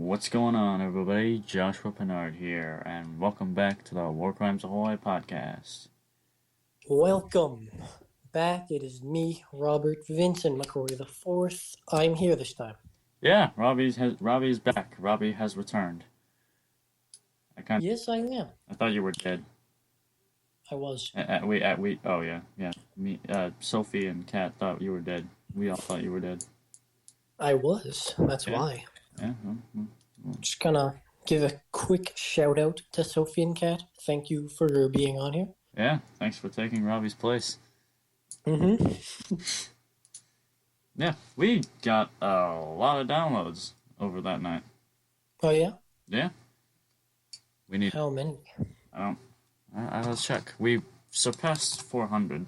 What's going on, everybody? Joshua Pennard here, and welcome back to the War Crimes Ahoy podcast. Welcome back. It is me, Robert Vincent McCrory the Fourth. I'm here this time. Yeah, Robbie's back. Robbie has returned. Yes, I am. I thought you were dead. I was. Oh yeah. Me, Sophie and Kat thought you were dead. We all thought you were dead. I was. That's why. Yeah. Just gonna give a quick shout out to Sophie and Kat. Thank you for being on here. Yeah, thanks for taking Robbie's place. Yeah, we got a lot of downloads over that night. Oh yeah? Yeah. How many? I'll check. We surpassed 400.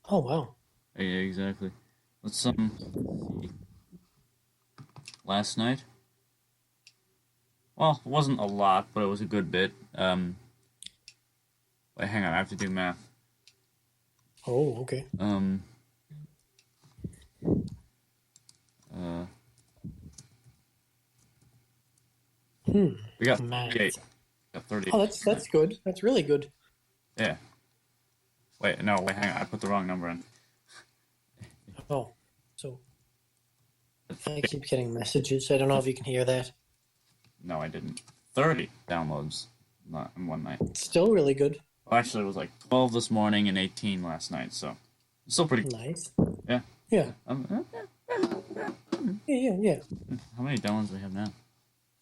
Oh wow. Yeah, exactly. Let's see. Last night? Well, it wasn't a lot, but it was a good bit. Wait, hang on, I have to do math. Oh, okay. We got Math. 38. Got 30. Oh, that's good. That's really good. Yeah. Wait, hang on, I put the wrong number in. Oh, so I keep getting messages. I don't know if you can hear that. No, I didn't. 30 downloads in one night. Still really good. Well, actually, it was like 12 this morning and 18 last night, so it's still pretty nice. Yeah. Yeah. Yeah. How many downloads do we have now?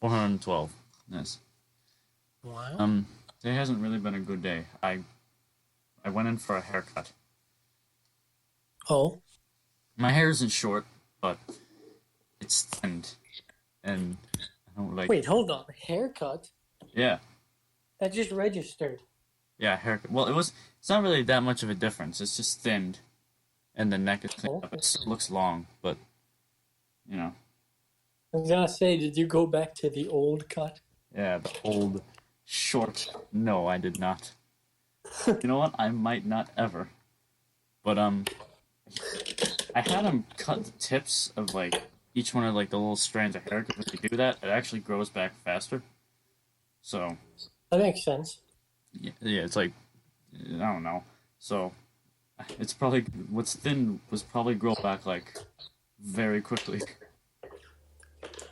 412. Nice. Wow. Today hasn't really been a good day. I went in for a haircut. Oh. My hair isn't short, but it's thinned, and I don't like. Wait, hold on. Haircut? Yeah. That just registered. Yeah, haircut. Well, it's not really that much of a difference. It's just thinned, and the neck is cleaned up. It still looks long, but you know. I was gonna say, did you go back to the old cut? Yeah, the old short. No, I did not. You know what? I might not ever. But I had him cut the tips of like each one of like the little strands of hair, because if you do that, it actually grows back faster. So that makes sense. Yeah, it's like I don't know. So it's probably what's thin was probably grow back like very quickly.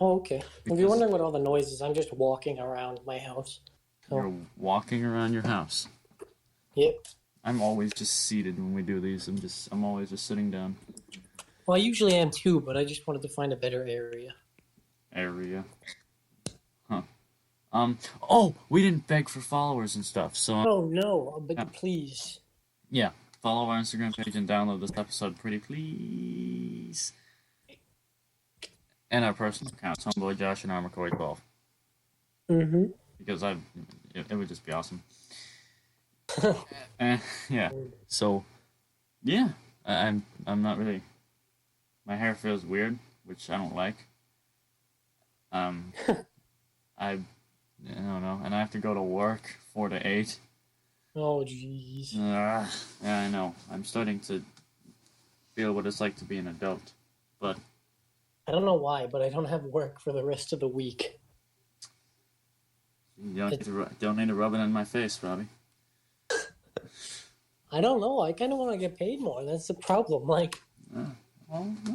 Oh, okay. If you're wondering what all the noise is, I'm just walking around my house. So. You're walking around your house. Yep. I'm always just seated when we do these. I'm always just sitting down. Well, I usually am too, but I just wanted to find a better area. Huh. Oh, we didn't beg for followers and stuff, so. Oh no, but please. Yeah, follow our Instagram page and download this episode, pretty please. And our personal accounts, Homeboy Josh and Armor 12. Because it would just be awesome. Yeah. So, yeah, I'm not really. My hair feels weird, which I don't like. I don't know, and I have to go to work 4 to 8. Oh jeez. Yeah, I know. I'm starting to feel what it's like to be an adult, but I don't know why, but I don't have work for the rest of the week. You don't need to rub it in my face, Robbie. I don't know. I kind of want to get paid more. That's the problem. Like, I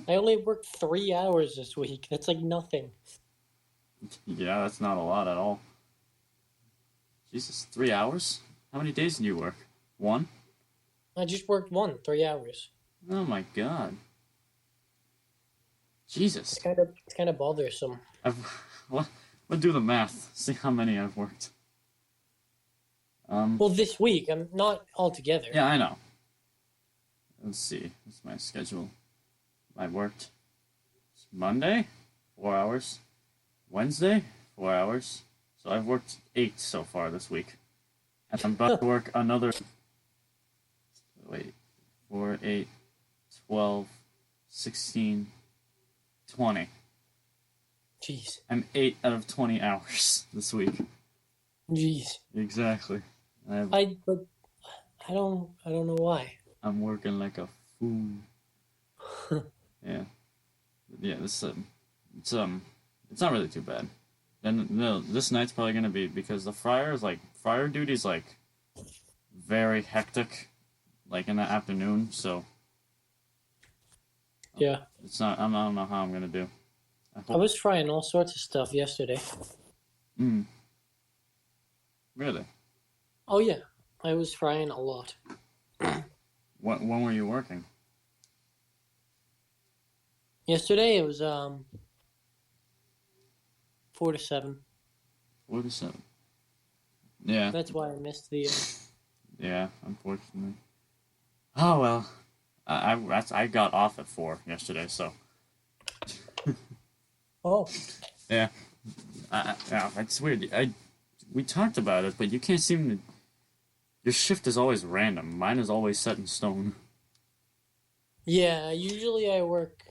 only worked 3 hours this week. That's like nothing. Yeah, that's not a lot at all. Jesus, 3 hours? How many days did you work? 1? I just worked 3 hours. Oh my god. Jesus. It's kind of bothersome. We'll do the math. See how many I've worked. Well, this week, I'm not altogether. Yeah, I know. Let's see. What's my schedule? I worked Monday, 4 hours. Wednesday, 4 hours. So I've worked 8 so far this week. And I'm about to work another... 4, 8, 12, 16, 20. Jeez. I'm 8 out of 20 hours this week. Jeez. Exactly. But I don't know why. I'm working like a fool. Yeah. Yeah, it's not really too bad. then no, this night's probably gonna be because the fryer duty's like very hectic, like in the afternoon. So Yeah. it's not. I don't know how I'm gonna do. I was frying all sorts of stuff yesterday. Mm, really? Oh yeah, I was frying a lot. When were you working? Yesterday it was 4 to 7. 47. Yeah. That's why I missed the. Yeah. Unfortunately. Oh well. I got off at 4 yesterday, so Oh. yeah. Yeah, it's weird. We talked about it, but you can't seem to. Your shift is always random. Mine is always set in stone. Yeah, usually I work.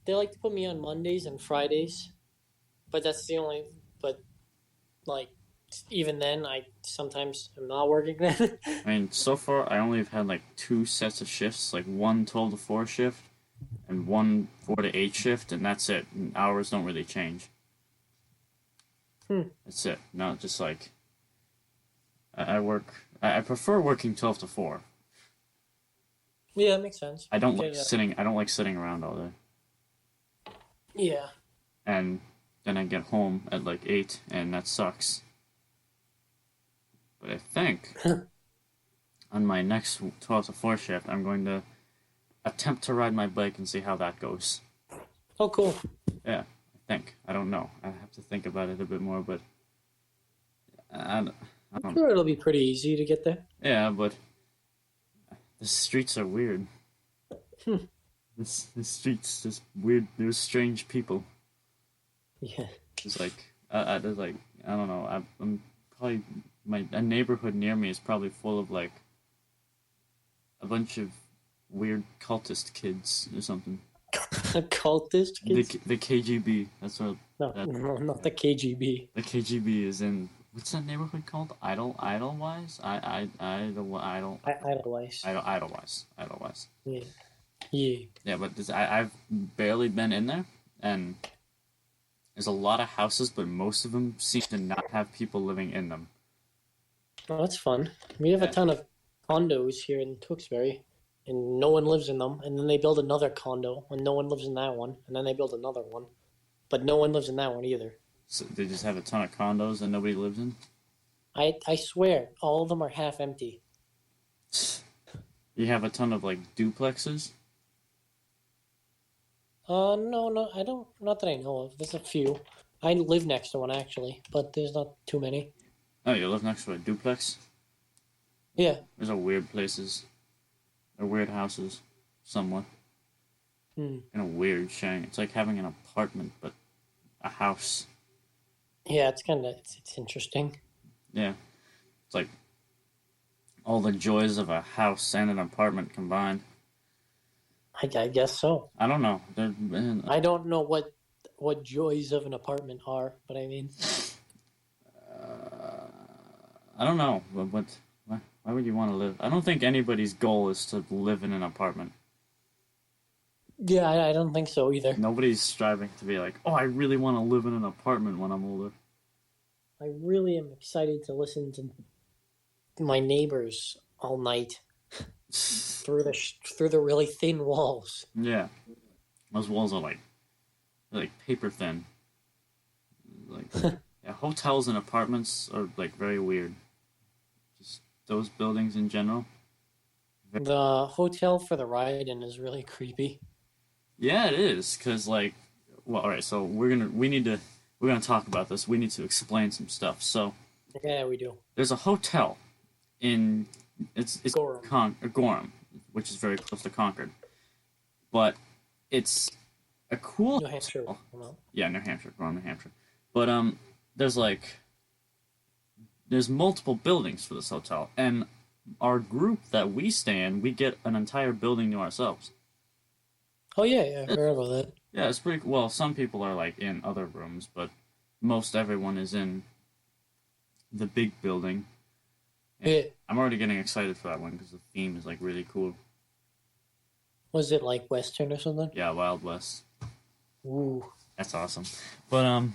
They like to put me on Mondays and Fridays, but that's the only. But like, even then, I sometimes am not working then. I mean, so far I only have had like 2 sets of shifts, like one 12 to 4 shift and one 4 to 8 shift, and that's it. And hours don't really change. That's it. No, just like I work. I prefer working 12 to 4. Yeah, that makes sense. I don't like sitting. I don't like sitting around all day. Yeah. And then I get home at like 8, and that sucks. But I think on my next 12 to 4 shift, I'm going to attempt to ride my bike and see how that goes. Oh, cool. Yeah, I think. I don't know. I have to think about it a bit more, but I I'm don't. sure it'll be pretty easy to get there. Yeah, but the streets are weird. The streets just weird. There's strange people. Yeah. It's like there's like I don't know. I'm probably a neighborhood near me is probably full of like a bunch of weird cultist kids or something. Cultist kids? The KGB. That's what. No, not the KGB. The KGB is in. What's that neighborhood called? Idlewise. Idlewise. Yeah. Yeah. Yeah, but I've barely been in there, and there's a lot of houses, but most of them seem to not have people living in them. Oh, that's fun. We have a ton of condos here in Tewksbury, and no one lives in them. And then they build another condo, and no one lives in that one. And then they build another one, but no one lives in that one either. So they just have a ton of condos and nobody lives in? I swear, all of them are half empty. You have a ton of, like, duplexes? No, I don't. Not that I know of. There's a few. I live next to one actually, but there's not too many. Oh, you live next to a duplex? Yeah. Those are weird places. They're weird houses, somewhat. In a weird sharing. It's like having an apartment, but a house. Yeah, it's kind of it's interesting. Yeah, it's like all the joys of a house and an apartment combined. I guess so. I don't know. I don't know what joys of an apartment are, but I mean, I don't know. But why would you want to live? I don't think anybody's goal is to live in an apartment. yeah, I don't think so either. Nobody's striving to be like, oh, I really want to live in an apartment when I'm older. I really am excited to listen to my neighbors all night through the really thin walls. Yeah, those walls are like paper thin. Like yeah, hotels and apartments are like very weird. Just those buildings in general. The hotel for the ride-in is really creepy. Yeah, it is because like, well, all right. So we're gonna talk about this. We need to explain some stuff. So Yeah, we do. there's a hotel in it's Gorham, which is very close to Concord, but it's a cool New Hampshire. hotel. Yeah, New Hampshire, Gorham, New Hampshire. But there's multiple buildings for this hotel, and our group that we stay in, we get an entire building to ourselves. Oh yeah, I heard about that. Yeah, it's pretty well. Some people are like in other rooms, but most everyone is in the big building. And Yeah. I'm already getting excited for that one because the theme is like really cool. Was it like Western or something? Yeah, Wild West. Ooh. That's awesome. But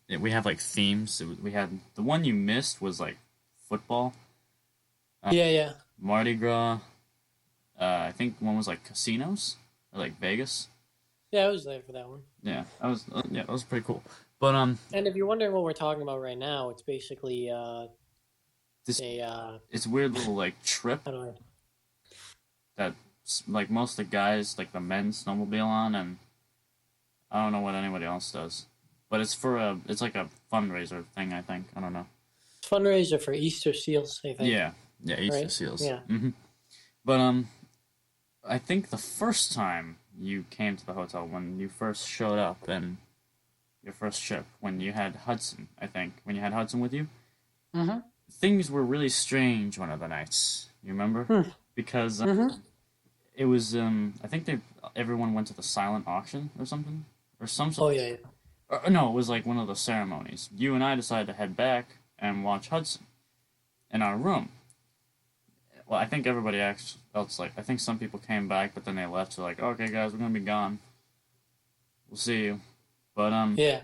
yeah, we have like themes. We had the one you missed was like football, Yeah, yeah. Mardi Gras. I think one was like casinos or like Vegas. Yeah, I was there for that one. That was pretty cool. But And if you're wondering what we're talking about right now, it's basically this a it's a weird little like trip how do I that like most of the guys like the men snowmobile on, and I don't know what anybody else does. But it's like a fundraiser thing. I think I don't know. fundraiser for Easter seals, I think. Yeah, yeah, Easter Right? seals. Yeah. But I think the first time you came to the hotel when you first showed up and your first trip when you had Hudson, I think when you had Hudson with you, Mm-hmm. things were really strange one of the nights. You remember? Hmm. Because Mm-hmm. it was I think everyone went to the silent auction or something or some Oh sort. yeah, yeah. Or, no, it was like one of the ceremonies. You and I decided to head back and watch Hudson in our room. Well, I think everybody else like I think some people came back, but then they left. So like, okay, guys, we're gonna be gone. We'll see you. But Yeah.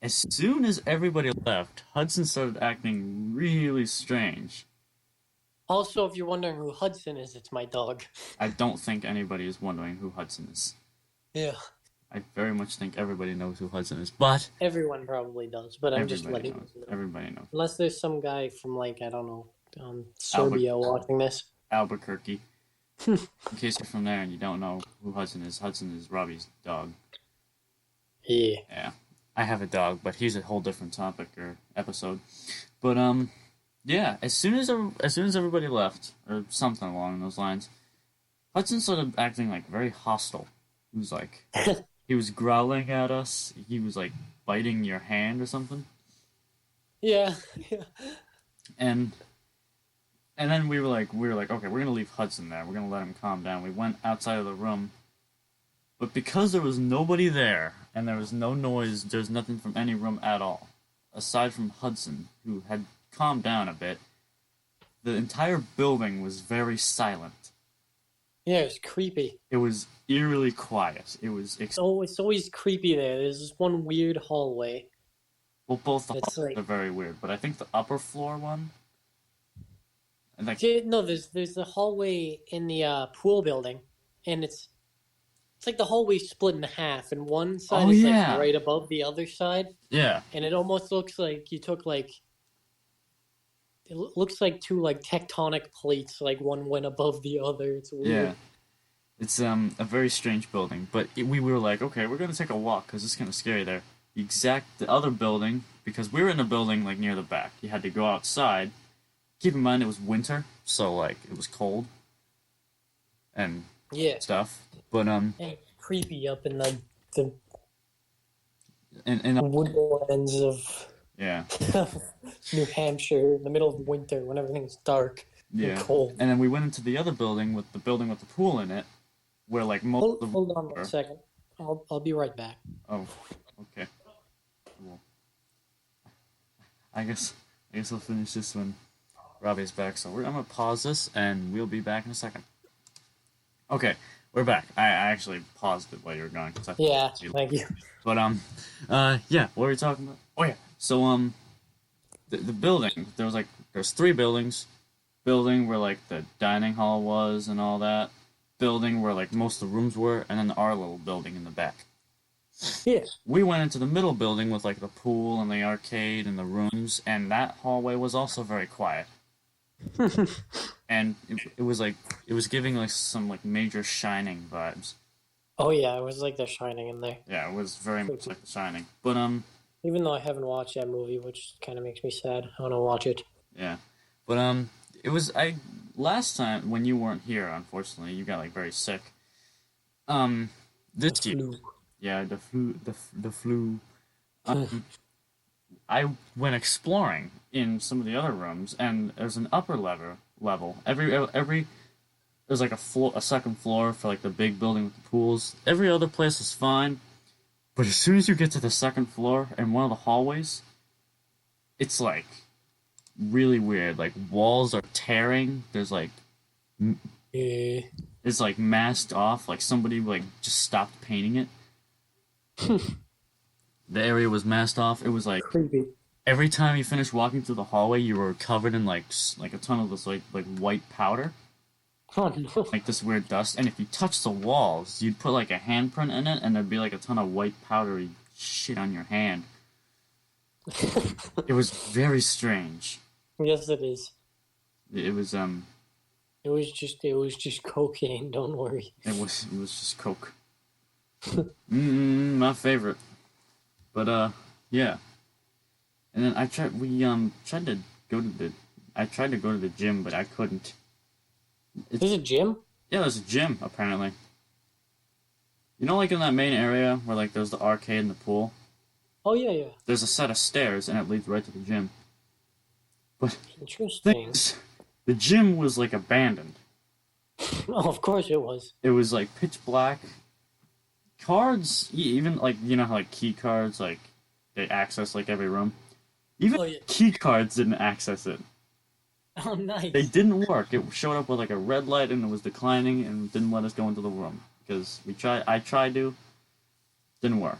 as soon as everybody left, Hudson started acting really strange. Also, if you're wondering who Hudson is, it's my dog. I don't think anybody is wondering who Hudson is. Yeah. I very much think everybody knows who Hudson is, but Everyone probably does, but I'm just everybody letting knows. you know. Everybody knows. Unless there's some guy from like I don't know, Albert Serbia watching this. Albuquerque. In case you're from there and you don't know who Hudson is Robbie's dog. Yeah. Yeah. I have a dog, but he's a whole different topic or episode. But yeah, as soon as everybody left or something along those lines, Hudson started acting like very hostile. He was like he was growling at us. He was like biting your hand or something. Yeah. Yeah. And then we were like okay, we're gonna leave Hudson there. We're gonna let him calm down. We went outside of the room, but because there was nobody there and there was no noise, there's nothing from any room at all, aside from Hudson, who had calmed down a bit. The entire building was very silent. Yeah, it's creepy. It was eerily quiet. It was Oh, it's always creepy there. There's this one weird hallway. well, both the It's hallways like are very weird, but I think the upper floor one, and like no, there's the hallway in the pool building, and it's like the hallway split in half, and one side oh is like yeah, right above the other side, yeah, and it almost looks like you took like looks like two like tectonic plates, like one went above the other. It's weird. yeah. It's a very strange building, but we were like, okay, we're gonna take a walk because it's kind of scary there. The other building, because we were in a building like near the back. You had to go outside. Keep in mind it was winter, so like it was cold and Yeah, stuff. But and creepy up in the and woodlands of yeah, New Hampshire in the middle of winter when everything's dark and yeah. cold. And then we went into the other building with the pool in it, where like most of Hold on 1 second. I'll be right back. oh, okay. Well, I guess I'll finish this when Robbie's back. So I'm gonna pause this, and we'll be back in a second. Okay, we're back. I actually paused it while you were gone because I Yeah, thank you. But yeah, what were we talking about? Oh yeah, so the building there's three buildings. Building where like the dining hall was and all that. Building where like most of the rooms were, and then our little building in the back. Yeah. We went into the middle building with like the pool and the arcade and the rooms, and that hallway was also very quiet. And it was like it was giving like some like major Shining vibes. Oh yeah, it was like The Shining in there. Yeah, it was very much like The Shining. But Even though I haven't watched that movie, which kind of makes me sad. I want to watch it. yeah, but it was last time when you weren't here. Unfortunately, you got like very sick. This year, Flu. yeah, the flu. I went exploring in some of the other rooms, and there's an upper level. Every there's like a second floor for like the big building with the pools. Every other place is fine, but as soon as you get to the second floor and one of the hallways, it's like really weird. Like walls are tearing. There's like Yeah. it's like masked off. Like somebody like just stopped painting it. The area was masked off. It was like Creepy. every time you finished walking through the hallway, you were covered in like a ton of this like white powder, Oh no. like this weird dust. And if you touched the walls, you'd put like a handprint in it, and there'd be like a ton of white powdery shit on your hand. It was very strange. Yes, it is. It was It was just cocaine. Don't worry. it was just coke. My favorite. But yeah. And then tried to go to the I tried to go to the gym, but I couldn't. There's a gym. Yeah, there's a gym apparently. You know, like in that main area where like there's the arcade and the pool. Oh yeah. There's a set of stairs, and it leads right to the gym. But Interesting. the gym was like abandoned. Oh, of course it was. It was like pitch black. Cards, even like you know how like key cards like they access like every room. Even Oh, yeah. key cards didn't access it. Oh, nice. They didn't work. It showed up with like a red light and it was declining and didn't let us go into the room because I tried to, didn't work.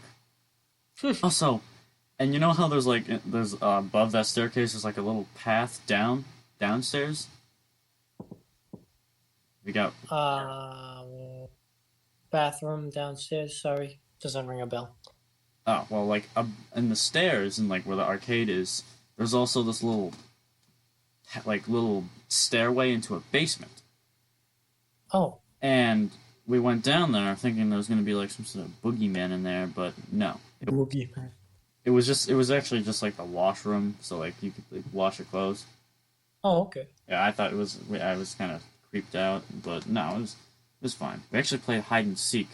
Also, and you know how there's above that staircase there's like a little path downstairs. We got Bathroom downstairs. Sorry, doesn't ring a bell. oh well like in the stairs and like where the arcade is. There's also this little stairway into a basement. Oh, And we went down there thinking there was going to be like some sort of boogeyman in there, but no. boogeyman. It was actually just like a washroom, so like you could like, wash your clothes. Oh, okay. Yeah, I was kind of creeped out, but no, it was fine. We actually played hide and seek,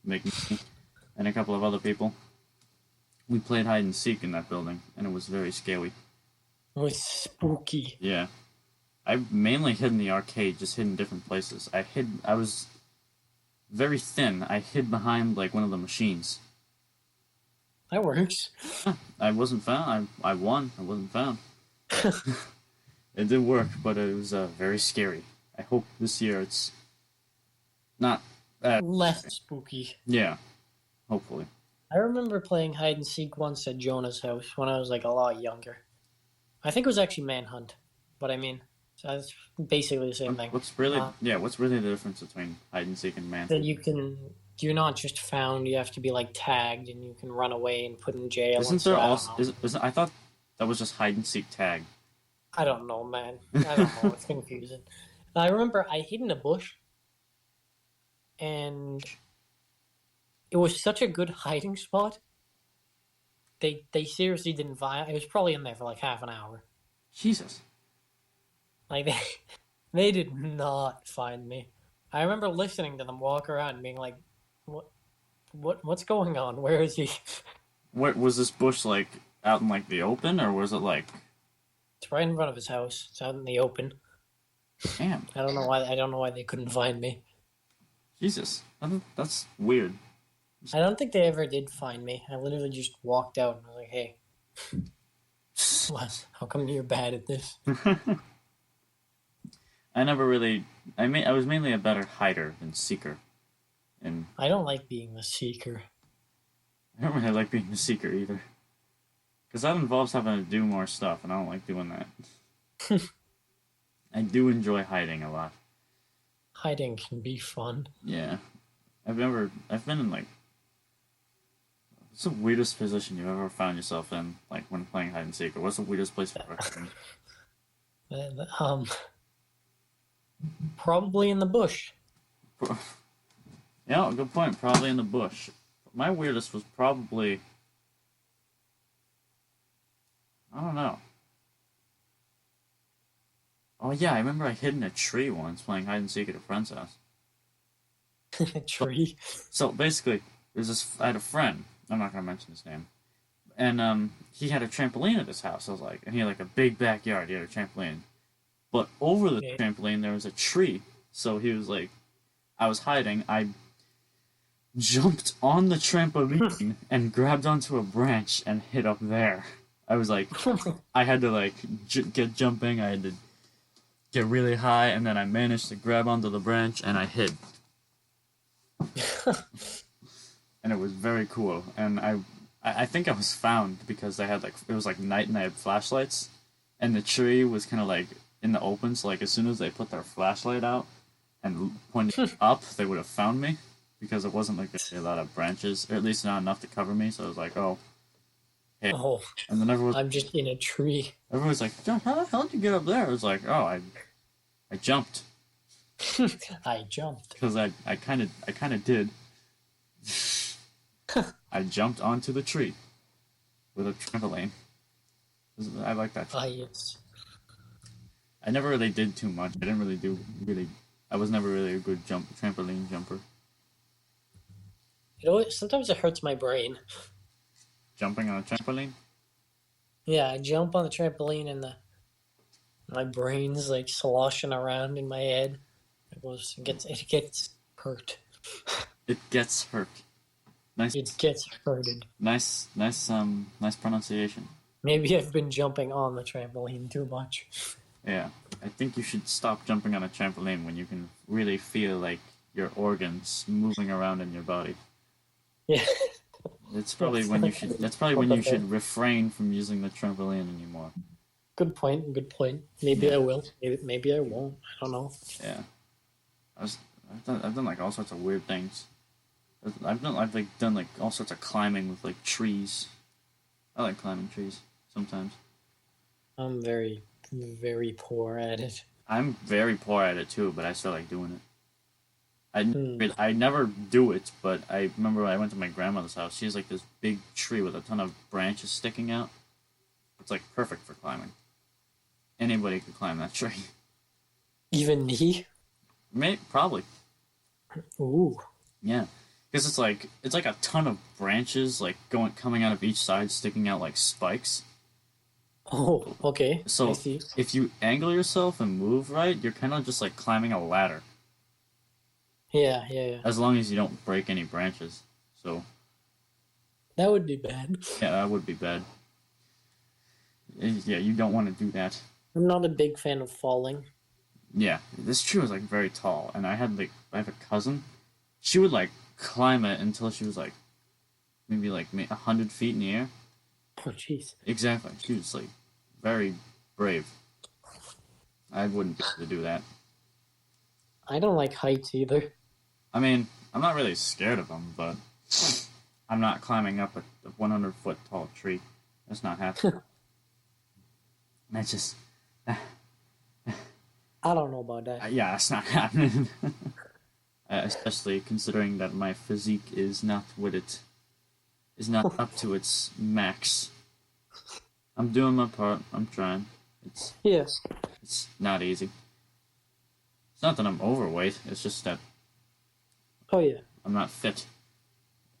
me and a couple of other people. We played hide and seek in that building, and it was very scary. It was spooky. Yeah. I mainly hid in the arcade, just hid in different places. I was very thin. I hid behind, like, one of the machines. That works. I wasn't found. I won. I wasn't found. It did work, but it was very scary. I hope this year it's not that... Less spooky. Yeah. Hopefully. I remember playing hide and seek once at Jonah's house when I was like a lot younger. I think it was actually Manhunt, but I mean, so that's basically the same thing. What's really the difference between hide and seek and man? That you're not just found, you have to be like tagged and you can run away and put in jail. Isn't there also I thought that was just hide and seek tag. I don't know, man. I don't know. It's confusing. I remember I hid in a bush, and it was such a good hiding spot. They seriously didn't find. It was probably in there for like half an hour. Jesus. Like they did not find me. I remember listening to them walk around and being like, what's going on? Where is he? What was this bush like out in like the open, or was it like? It's right in front of his house. It's out in the open. Damn. I don't know why they couldn't find me. Jesus, that's weird. I don't think they ever did find me. I literally just walked out and was like, "Hey, what? How come you're bad at this?" I never really. I was mainly a better hider than seeker, and I don't like being the seeker. I don't really like being the seeker either, because that involves having to do more stuff, and I don't like doing that. I do enjoy hiding a lot. Hiding can be fun. Yeah, I've been in like. What's the weirdest position you've ever found yourself in, like when playing hide and seek? Or what's the weirdest place you've ever been? Probably in the bush. Yeah, good point. Probably in the bush. My weirdest was probably... I don't know. Oh yeah, I remember I hid in a tree once playing hide and seek at a friend's house. A tree? So basically, I had a friend, I'm not going to mention his name, and he had a trampoline at his house. And he had like a big backyard, he had a trampoline. But over the trampoline there was a tree, so he was like, I was hiding, I jumped on the trampoline and grabbed onto a branch and hid up there. I was like, I had to like get jumping, I had to get really high, and then I managed to grab onto the branch and I hid. And it was very cool. And I think I was found because they had like it was like night and they had flashlights, and the tree was kind of like in the open. So like as soon as they put their flashlight out and pointed up, they would have found me because it wasn't like a lot of branches, or at least not enough to cover me. So I was like, oh, hey, Oh, and then I'm just in a tree. everyone's like, John, how the hell did you get up there? I was like, oh, I jumped I jumped. because I kind of did. I jumped onto the tree with a trampoline. I like that. Ah, yes. I never really did too much. I didn't really do really. I was never really a good trampoline jumper. You know what? Sometimes it hurts my brain. Jumping on a trampoline. Yeah, I jump on the trampoline and my brain's like sloshing around in my head. It gets hurt. It gets hurt. Nice, It gets hurted. nice pronunciation. Maybe I've been jumping on the trampoline too much. Yeah, I think you should stop jumping on a trampoline when you can really feel like your organs moving around in your body. Yeah. It's probably when you should. That's probably when you should refrain from using the trampoline anymore. Good point. Good point. Maybe Yeah. I will. Maybe I won't. I don't know. Yeah, I've done like all sorts of weird things. I've like done like all sorts of climbing with like trees. I like climbing trees sometimes. I'm very, very poor at it. I'm very poor at it too, but I still like doing it. Hmm. I never do it, but I remember when I went to my grandmother's house. She has like this big tree with a ton of branches sticking out. It's like perfect for climbing. Anybody could climb that tree. Even me? Probably. Ooh. Yeah, because it's like a ton of branches like coming out of each side, sticking out like spikes. Oh, okay. I So see. if you angle yourself and move right, you're kind of just like climbing a ladder, Yeah, yeah, yeah. as long as you don't break any branches. So That would be bad. yeah, that would be bad. Yeah, you don't want to do that. I'm not a big fan of falling. Yeah, this tree was like very tall, and I have a cousin. She would like climb it until she was like maybe like 100 feet in the air. Oh, jeez. Exactly, she was like very brave. I wouldn't be able to do that. I don't like heights either. I mean, I'm not really scared of them, but I'm not climbing up a 100-foot tall tree. That's not happening. That's just, I don't know about that. yeah, that's not happening. Especially considering that my physique is not up to its max. I'm doing my part. I'm trying. Yeah. It's not easy. It's not that I'm overweight. It's just that Oh, yeah. I'm not fit.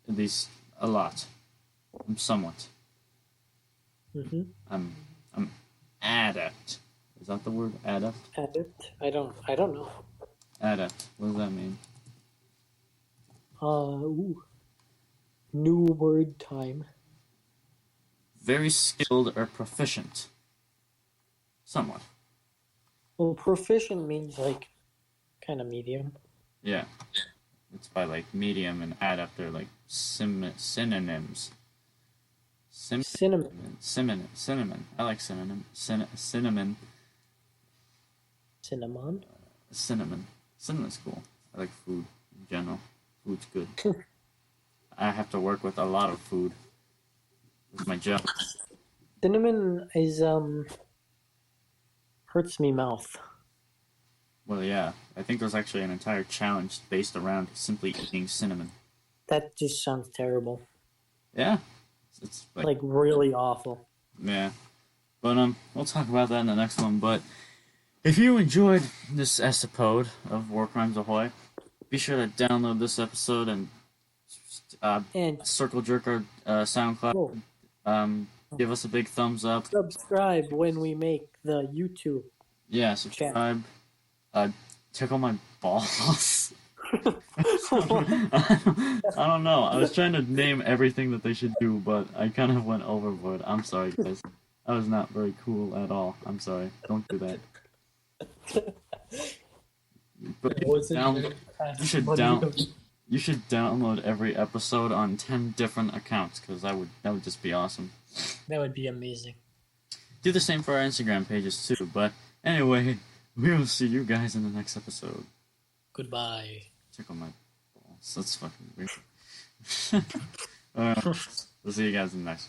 At least a lot. I'm somewhat. Mm-hmm. I'm adept. Is that the word? Adept? Adept? I don't know. Adept. What does that mean? Ooh. New word time. Very skilled or proficient. Somewhat. Well, proficient means like kind of medium. Yeah. It's by like medium and adept are like synonyms. Cinnamon. Cinnamon. I like cinnamon. Cinnamon. Cinnamon? Cinnamon. Cinnamon's cool. I like food in general. Food's good. I have to work with a lot of food with my job. Cinnamon is, hurts me mouth. Well, yeah. I think there's actually an entire challenge based around simply eating cinnamon. That just sounds terrible. Yeah. It's Like really awful. yeah. But we'll talk about that in the next one. But if you enjoyed this episode of War Crimes Ahoy, be sure to download this episode and And circle jerk our SoundCloud. whoa, Give us a big thumbs up. subscribe when we make the YouTube. Yeah, subscribe. Tickle my balls. I don't know. I was trying to name everything that they should do, but I kind of went overboard. I'm sorry, guys. That was not very cool at all. I'm sorry. Don't do that. But you should You should download every episode on 10 different accounts, because that would just be awesome. That would be amazing. Do the same for our Instagram pages too. But anyway, we will see you guys in the next episode. Goodbye. Tickle my balls. That's fucking weird. We'll see you guys in the next one.